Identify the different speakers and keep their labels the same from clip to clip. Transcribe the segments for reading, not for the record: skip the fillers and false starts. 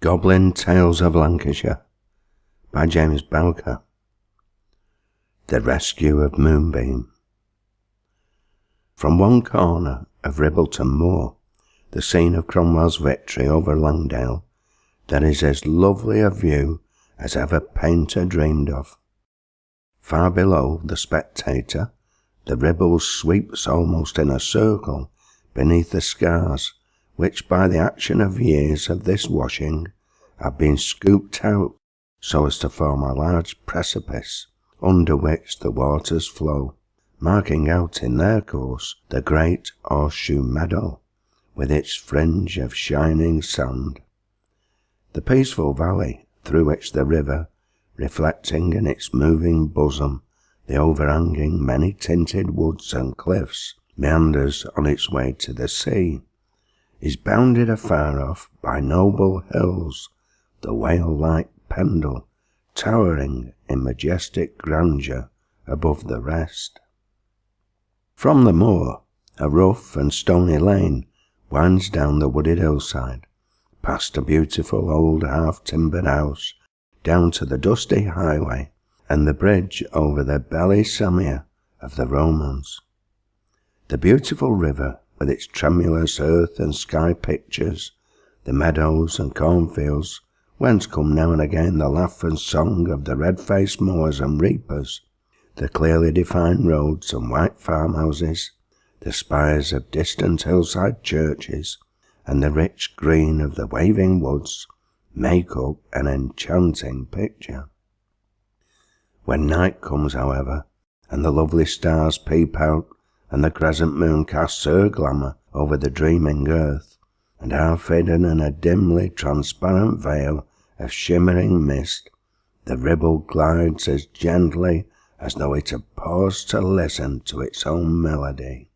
Speaker 1: Goblin Tales of Lancashire by James Bowker. The Rescue of Moonbeam. From one corner of Ribbleton Moor, the scene of Cromwell's victory over Langdale, there is as lovely a view as ever painter dreamed of. Far below the spectator, the Ribble sweeps almost in a circle beneath the scars which by the action of years of this washing have been scooped out so as to form a large precipice under which the waters flow, marking out in their course the great horseshoe meadow with its fringe of shining sand. The peaceful valley through which the river, reflecting in its moving bosom the overhanging many-tinted woods and cliffs, meanders on its way to the sea, is bounded afar off by noble hills, the whale-like Pendle towering in majestic grandeur above the rest. From the moor, a rough and stony lane winds down the wooded hillside, past a beautiful old half-timbered house, down to the dusty highway and the bridge over the Belly-Samir of the Romans. The beautiful river, with its tremulous earth and sky pictures, the meadows and cornfields, whence come now and again the laugh and song of the red-faced mowers and reapers, the clearly defined roads and white farmhouses, the spires of distant hillside churches, and the rich green of the waving woods, make up an enchanting picture. When night comes, however, and the lovely stars peep out, and the crescent moon casts her glamour over the dreaming earth, and half hidden in a dimly transparent veil of shimmering mist, the Ribble glides as gently as though it had paused to listen to its own melody.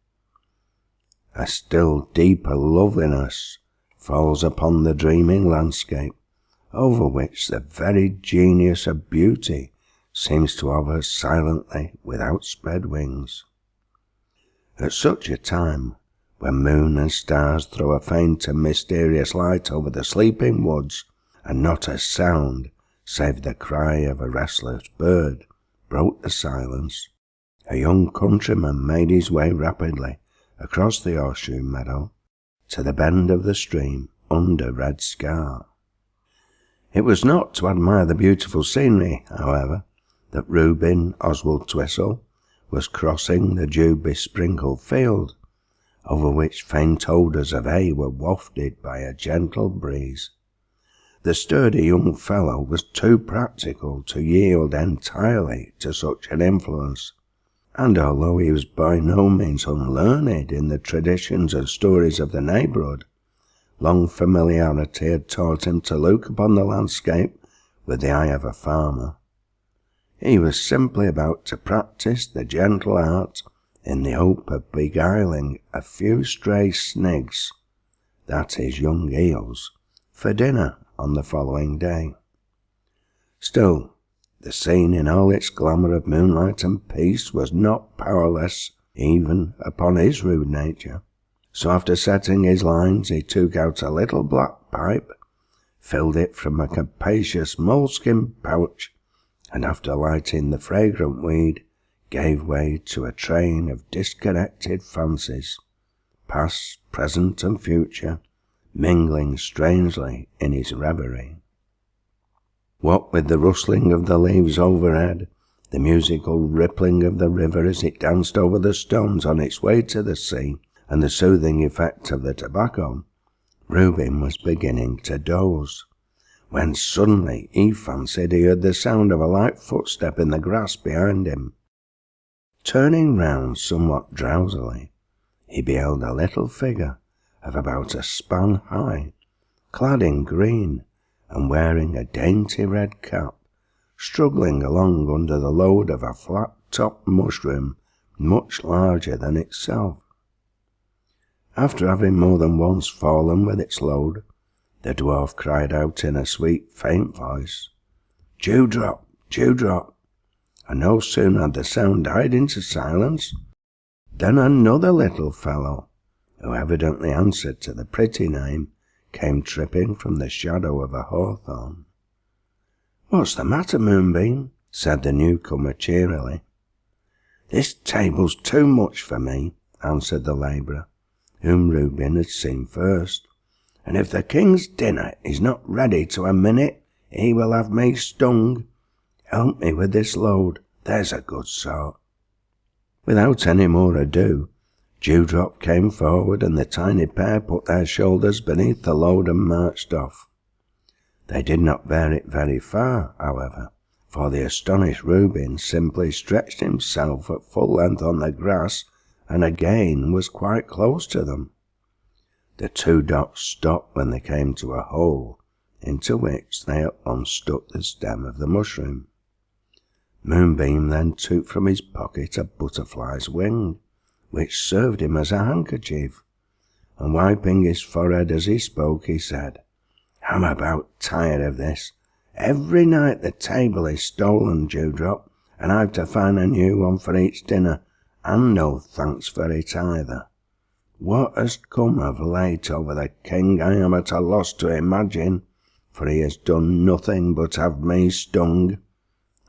Speaker 1: A still deeper loveliness falls upon the dreaming landscape, over which the very genius of beauty seems to hover silently with outspread wings. At such a time, when moon and stars throw a faint and mysterious light over the sleeping woods, and not a sound, save the cry of a restless bird, broke the silence, a young countryman made his way rapidly across the horseshoe meadow to the bend of the stream under Red Scar. It was not to admire the beautiful scenery, however, that Reuben Oswald Twistle was crossing the dew-besprinkled field, over which faint odours of hay were wafted by a gentle breeze. The sturdy young fellow was too practical to yield entirely to such an influence, and although he was by no means unlearned in the traditions and stories of the neighbourhood, long familiarity had taught him to look upon the landscape with the eye of a farmer. He was simply about to practise the gentle art in the hope of beguiling a few stray snigs, that is young eels, for dinner on the following day. Still, the scene in all its glamour of moonlight and peace was not powerless even upon his rude nature, so after setting his lines he took out a little black pipe, filled it from a capacious moleskin pouch, and after lighting the fragrant weed, gave way to a train of disconnected fancies, past, present, and future, mingling strangely in his reverie. What with the rustling of the leaves overhead, the musical rippling of the river as it danced over the stones on its way to the sea, and the soothing effect of the tobacco, Reuben was beginning to doze, when suddenly he fancied he heard the sound of a light footstep in the grass behind him. Turning round somewhat drowsily, he beheld a little figure of about a span high, clad in green, and wearing a dainty red cap, struggling along under the load of a flat-topped mushroom much larger than itself. After having more than once fallen with its load, the dwarf cried out in a sweet, faint voice, "Dewdrop, Dewdrop," and no sooner had the sound died into silence than another little fellow, who evidently answered to the pretty name, came tripping from the shadow of a hawthorn. "What's the matter, Moonbeam?" said the newcomer cheerily. "This table's too much for me," answered the labourer, whom Reuben had seen first, "and if the king's dinner is not ready to a minute, he will have me stung. Help me with this load, there's a good sort." Without any more ado, Dewdrop came forward, and the tiny pair put their shoulders beneath the load and marched off. They did not bear it very far, however, for the astonished Reuben simply stretched himself at full length on the grass and again was quite close to them. The two dogs stopped when they came to a hole, into which they at once stuck the stem of the mushroom. Moonbeam then took from his pocket a butterfly's wing, which served him as a handkerchief, and wiping his forehead as he spoke, he said, "I'm about tired of this. Every night the table is stolen, Dewdrop, and I've to find a new one for each dinner, and no thanks for it either. What has come of late over the king I am at a loss to imagine, for he has done nothing but have me stung.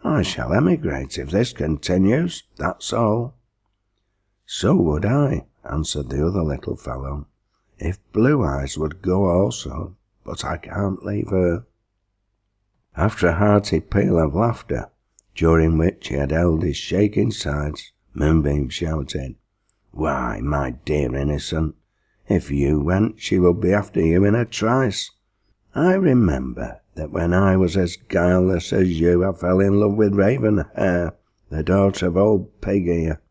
Speaker 1: I shall emigrate if this continues, that's all." "So would I," answered the other little fellow, "if Blue Eyes would go also, but I can't leave her." After a hearty peal of laughter, during which he had held his shaking sides, Moonbeam shouted, "Why, my dear innocent, if you went, she would be after you in a trice. I remember that when I was as guileless as you, I fell in love with Ravenhair, the daughter of old Pig here.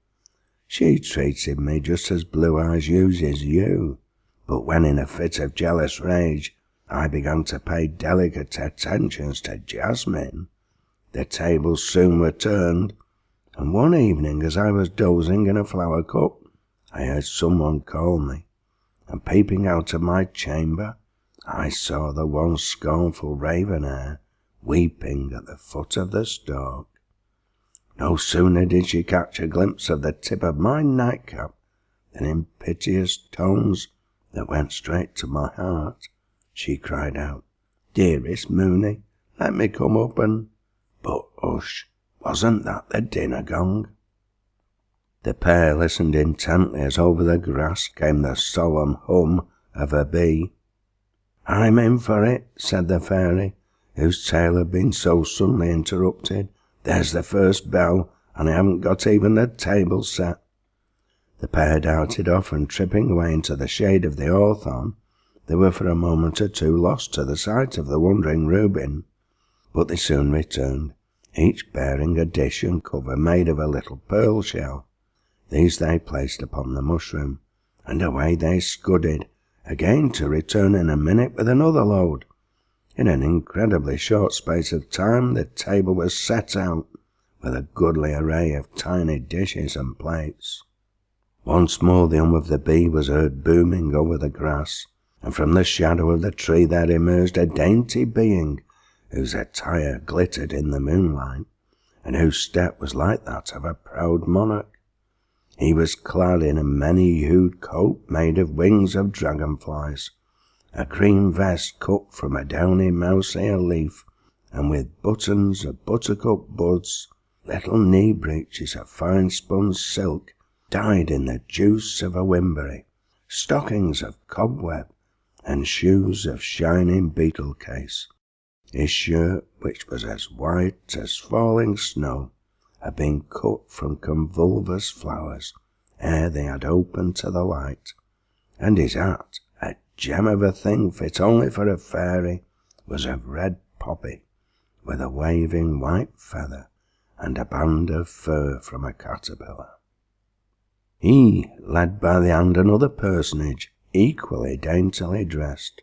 Speaker 1: She treated me just as Blue Eyes uses you, but when in a fit of jealous rage I began to pay delicate attentions to Jasmine, the tables soon were turned, and one evening as I was dozing in a flower cup, I heard someone call me, and peeping out of my chamber, I saw the once scornful Ravenhair weeping at the foot of the stalk. No sooner did she catch a glimpse of the tip of my nightcap than in piteous tones that went straight to my heart, she cried out, 'Dearest Moony, let me come up and—' But hush, wasn't that the dinner gong?" The pair listened intently as over the grass came the solemn hum of a bee. "I'm in for it," said the fairy, whose tale had been so suddenly interrupted. "There's the first bell, and I haven't got even the table set." The pair darted off, and tripping away into the shade of the hawthorn, they were for a moment or two lost to the sight of the wondering Reuben, but they soon returned, each bearing a dish and cover made of a little pearl shell. These they placed upon the mushroom, and away they scudded, again to return in a minute with another load. In an incredibly short space of time the table was set out, with a goodly array of tiny dishes and plates. Once more the hum of the bee was heard booming over the grass, and from the shadow of the tree there emerged a dainty being, whose attire glittered in the moonlight, and whose step was like that of a proud monarch. He was clad in a many-hued coat made of wings of dragonflies, a green vest cut from a downy mouse-ear leaf, and with buttons of buttercup buds, little knee breeches of fine spun silk dyed in the juice of a wimberry, stockings of cobweb, and shoes of shining beetle case. His shirt, which was as white as falling snow, had been cut from convolvulus flowers ere they had opened to the light, and his hat, a gem of a thing fit only for a fairy, was of red poppy, with a waving white feather and a band of fur from a caterpillar. He led by the hand another personage, equally daintily dressed,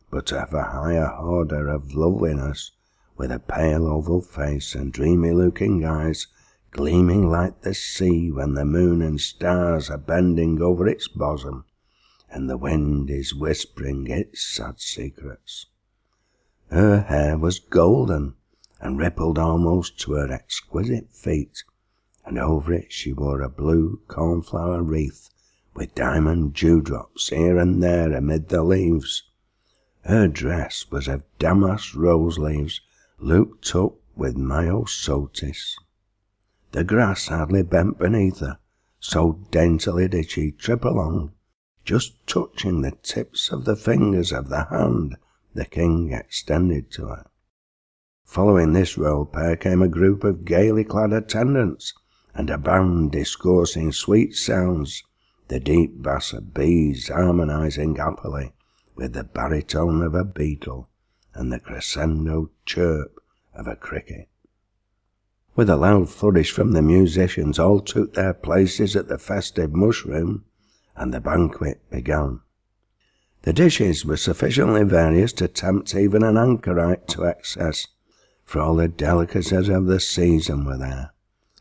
Speaker 1: but of a higher order of loveliness, with a pale oval face and dreamy-looking eyes, gleaming like the sea when the moon and stars are bending over its bosom, and the wind is whispering its sad secrets. Her hair was golden, and rippled almost to her exquisite feet, and over it she wore a blue cornflower wreath, with diamond dewdrops here and there amid the leaves. Her dress was of damask rose leaves looped up with myosotis. The grass hardly bent beneath her, so daintily did she trip along, just touching the tips of the fingers of the hand the king extended to her. Following this royal pair came a group of gaily clad attendants, and a band discoursing sweet sounds, the deep bass of bees harmonizing happily with the baritone of a beetle and the crescendo chirp of a cricket. With a loud flourish from the musicians, all took their places at the festive mushroom, and the banquet began. The dishes were sufficiently various to tempt even an anchorite to excess, for all the delicacies of the season were there.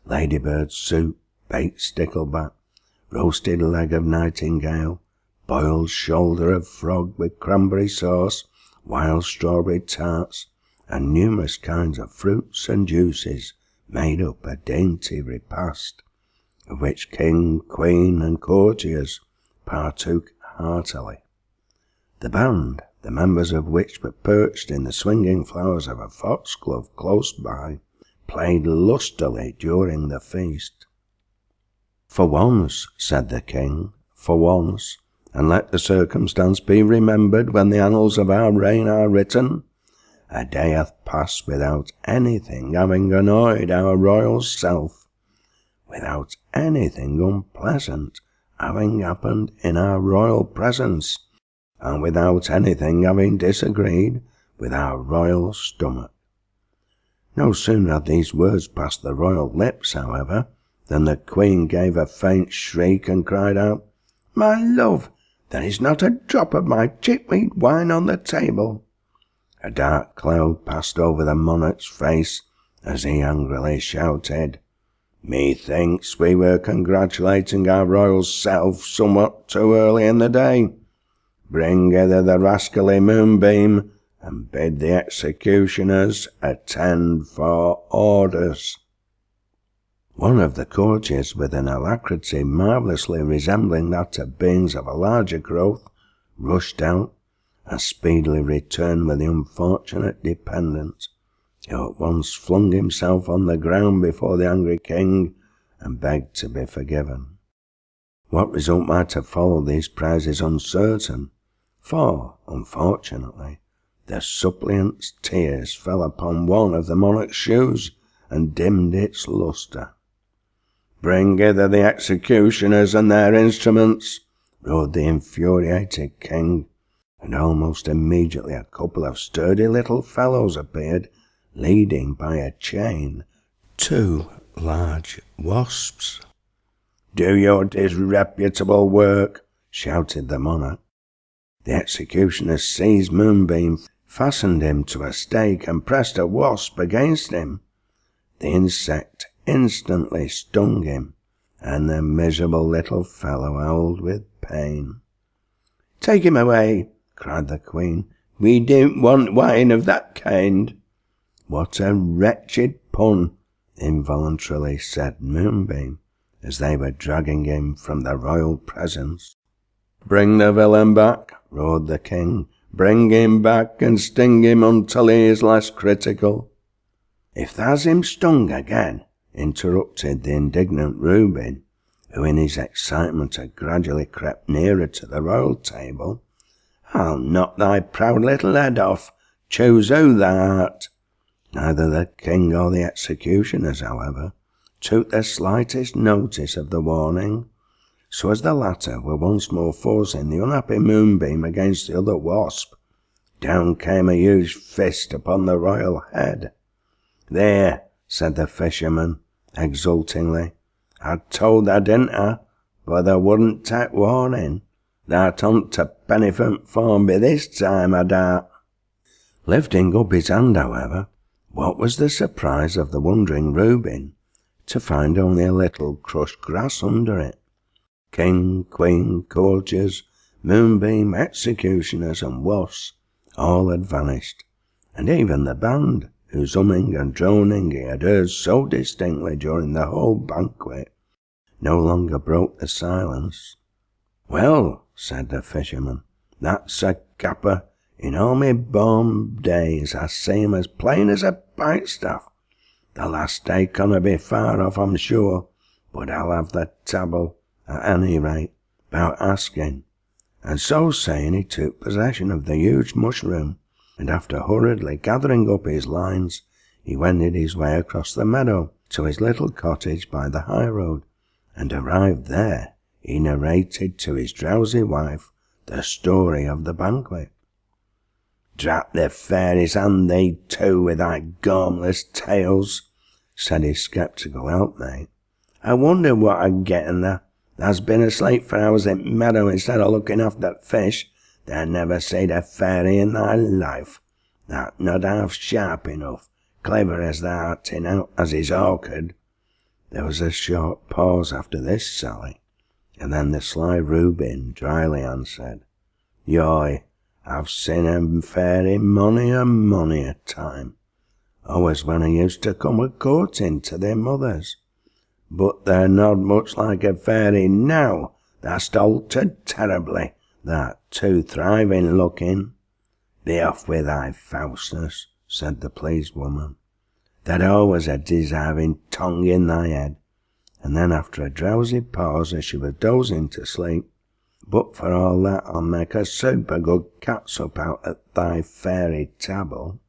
Speaker 1: Ladybird soup, baked stickleback, roasted leg of nightingale, boiled shoulder of frog with cranberry sauce, wild strawberry tarts, and numerous kinds of fruits and juices made up a dainty repast, of which king, queen, and courtiers partook heartily. The band, the members of which were perched in the swinging flowers of a foxglove close by, played lustily during the feast. "For once," said the king, "for once, and let the circumstance be remembered when the annals of our reign are written, a day hath passed without anything having annoyed our royal self, without anything unpleasant having happened in our royal presence, and without anything having disagreed with our royal stomach." No sooner had these words passed the royal lips, however, than the queen gave a faint shriek and cried out, "My love, there is not a drop of my chickweed wine on the table." A dark cloud passed over the monarch's face as he angrily shouted, "Methinks we were congratulating our royal self somewhat too early in the day. Bring hither the rascally Moonbeam, and bid the executioners attend for orders." One of the courtiers, with an alacrity marvellously resembling that of beings of a larger growth, rushed out, and speedily returned with the unfortunate dependent, who at once flung himself on the ground before the angry king, and begged to be forgiven. What result might have followed these prayers is uncertain, for, unfortunately, the suppliant's tears fell upon one of the monarch's shoes, and dimmed its lustre. "Bring hither the executioners and their instruments," roared the infuriated king, and almost immediately a couple of sturdy little fellows appeared, leading by a chain 2 large wasps. "Do your disreputable work," shouted the monarch. The executioners seized Moonbeam, fastened him to a stake, and pressed a wasp against him. The insect instantly stung him, and the miserable little fellow howled with pain. "Take him away," cried the queen. "We don't want wine of that kind." "What a wretched pun," involuntarily said Moonbeam, as they were dragging him from the royal presence. "Bring the villain back," roared the king. "Bring him back and sting him until he is less critical." "If tha's him stung again," interrupted the indignant Reuben, who in his excitement had gradually crept nearer to the royal table, "I'll knock thy proud little head off. Choose who thou art." Neither the king or the executioners, however, took the slightest notice of the warning, so as the latter were once more forcing the unhappy Moonbeam against the other wasp, down came a huge fist upon the royal head. "There," said the fisherman, exultingly, "I told thou, didn't I? But thou wouldn't take warning. Thou'rt on to penitent form by this time, I doubt." Lifting up his hand, however, what was the surprise of the wondering Reuben to find only a little crushed grass under it. King, queen, courtiers, Moonbeam, executioners, and wasps all had vanished, and even the band, whose humming and droning he had heard so distinctly during the whole banquet, no longer broke the silence. "Well," said the fisherman, "that's a capper. In all my born days I see 'em as plain as a pikestaff. The last day canna be far off, I'm sure, but I'll have the tabble at any rate, 'bout asking." And so saying, he took possession of the huge mushroom, and after hurriedly gathering up his lines, he wended his way across the meadow to his little cottage by the high road, and arrived there, he narrated to his drowsy wife the story of the banquet. "Drat the fairies and thee too, with thy gormless tales," said his sceptical helpmate. "I wonder what I'd getten there. Thou's been asleep for hours in t' meadow instead of looking after fish. Thou never seed a fairy in thy life. Thou'rt not half sharp enough, clever as thou art in out as is awkward." There was a short pause after this sally, and then the sly Reuben dryly answered, "Yoy, I've seen a fairy mony a time, always when I used to come a-courting to their mothers. But they're not much like a fairy now. Thou'st altered terribly. Thou'rt too thriving looking." "Be off with thy falseness," said the pleased woman. "There'd always a deserving tongue in thy head." And then after a drowsy pause, as she was dozing to sleep, "But for all that I'll make a super good catsup out at thy fairy table."